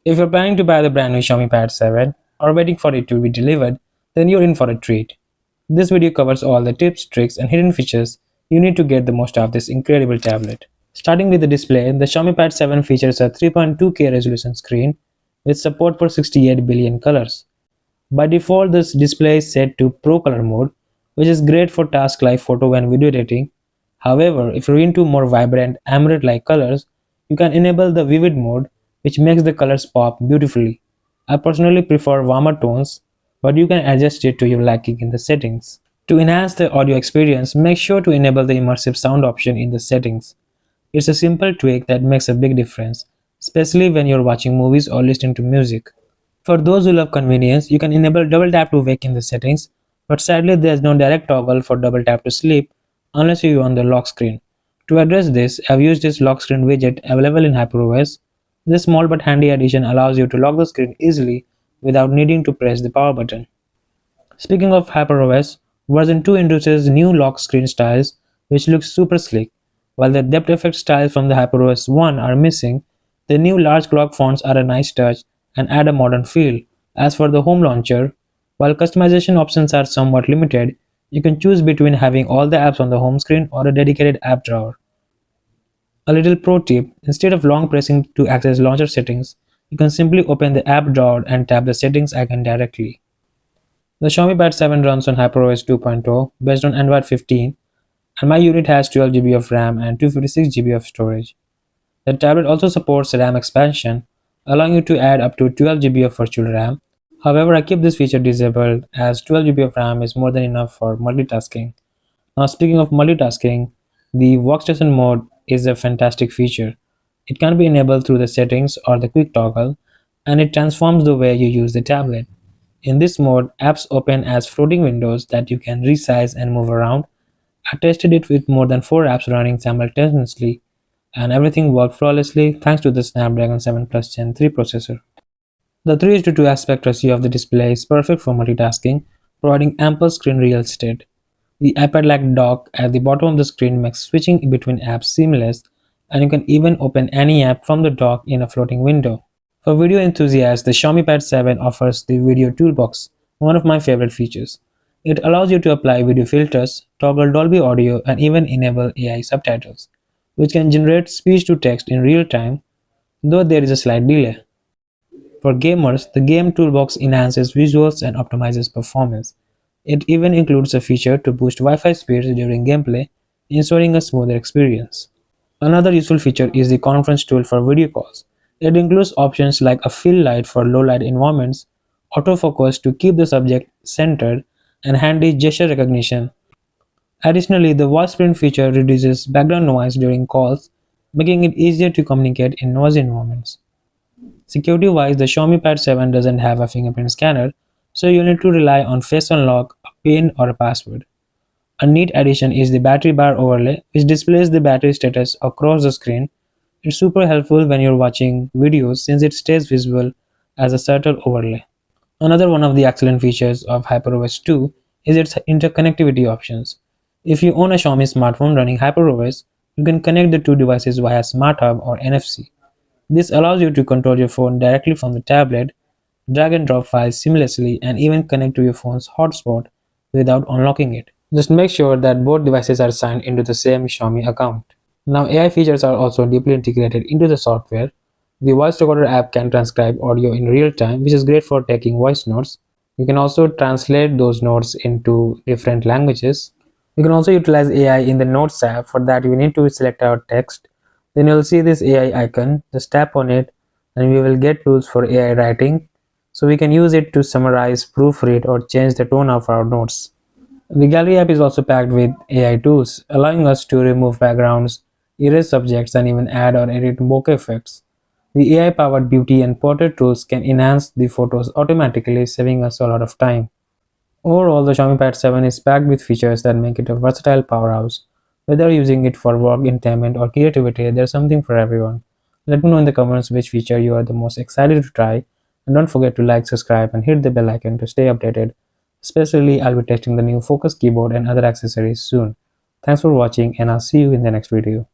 If you're planning to buy the brand new Xiaomi Pad 7 or waiting for it to be delivered, then you're in for a treat. This video covers all the tips, tricks, and hidden features you need to get the most out of this incredible tablet. Starting with the display, the Xiaomi Pad 7 features a 3.2K resolution screen with support for 68 billion colors. By default, this display is set to Pro Color mode, which is great for tasks like photo and video editing. However, if you're into more vibrant, emerald-like colors, you can enable the Vivid mode, which makes the colors pop beautifully. I personally prefer warmer tones, but you can adjust it to your liking in the settings. To enhance the audio experience, make sure to enable the immersive sound option in the settings. It's a simple tweak that makes a big difference, especially when you're watching movies or listening to music. For those who love convenience, you can enable double tap to wake in the settings, but sadly there's no direct toggle for double tap to sleep unless you on the lock screen. To address this, I've used this lock screen widget available in HyperOS. This small but handy addition allows you to lock the screen easily without needing to press the power button. Speaking of HyperOS, version 2 introduces new lock screen styles which look super sleek. While the depth effect styles from the HyperOS 1 are missing, the new large clock fonts are a nice touch and add a modern feel. As for the home launcher, while customization options are somewhat limited, you can choose between having all the apps on the home screen or a dedicated app drawer. A little pro tip, instead of long pressing to access launcher settings, you can simply open the app drawer and tap the settings icon directly. The Xiaomi Pad 7 runs on HyperOS 2.0 based on Android 15, and my unit has 12 GB of RAM and 256 GB of storage. The tablet also supports RAM expansion, allowing you to add up to 12 GB of virtual RAM. However, I keep this feature disabled as 12 GB of RAM is more than enough for multitasking. Now, speaking of multitasking, the Workstation Mode is a fantastic feature. It can be enabled through the settings or the quick toggle, and it transforms the way you use the tablet. In this mode, apps open as floating windows that you can resize and move around. I tested it with more than 4 apps running simultaneously, and everything worked flawlessly thanks to the Snapdragon 7 Plus Gen 3 processor. The 3:2 aspect ratio of the display is perfect for multitasking, providing ample screen real estate. The iPad-like dock at the bottom of the screen makes switching between apps seamless, and you can even open any app from the dock in a floating window. For video enthusiasts, the Xiaomi Pad 7 offers the Video Toolbox, one of my favorite features. It allows you to apply video filters, toggle Dolby Audio, and even enable AI subtitles, which can generate speech to text in real time, though there is a slight delay. For gamers, the Game Toolbox enhances visuals and optimizes performance. It even includes a feature to boost Wi-Fi speeds during gameplay, ensuring a smoother experience. Another useful feature is the conference tool for video calls. It includes options like a fill light for low light environments, autofocus to keep the subject centered, and handy gesture recognition. Additionally, the Voiceprint feature reduces background noise during calls, making it easier to communicate in noisy environments. Security-wise, the Xiaomi Pad 7 doesn't have a fingerprint scanner, so you need to rely on face unlock, a PIN, or a password. A neat addition is the battery bar overlay, which displays the battery status across the screen. It's super helpful when you're watching videos since it stays visible as a subtle overlay. Another one of the excellent features of HyperOS 2 is its interconnectivity options. If you own a Xiaomi smartphone running HyperOS, you can connect the two devices via Smart Hub or NFC. This allows you to control your phone directly from the tablet, drag and drop files seamlessly, and even connect to your phone's hotspot without unlocking it. Just make sure that both devices are signed into the same Xiaomi account. Now, AI features are also deeply integrated into the software. The voice recorder app can transcribe audio in real time, which is great for taking voice notes. You can also translate those notes into different languages. You can also utilize AI in the Notes app. For that, you need to select our text. Then you'll see this AI icon. Just tap on it, and we will get tools for AI writing. So we can use it to summarize, proofread, or change the tone of our notes. The Gallery app is also packed with AI tools, allowing us to remove backgrounds, erase subjects, and even add or edit bokeh effects. The AI-powered beauty and portrait tools can enhance the photos automatically, saving us a lot of time. Overall, the Xiaomi Pad 7 is packed with features that make it a versatile powerhouse. Whether using it for work, entertainment, or creativity, there's something for everyone. Let me know in the comments which feature you are the most excited to try, and don't forget to like, subscribe, and hit the bell icon to stay updated. Especially, I'll be testing the new Focus keyboard and other accessories soon. Thanks for watching, and I'll see you in the next video.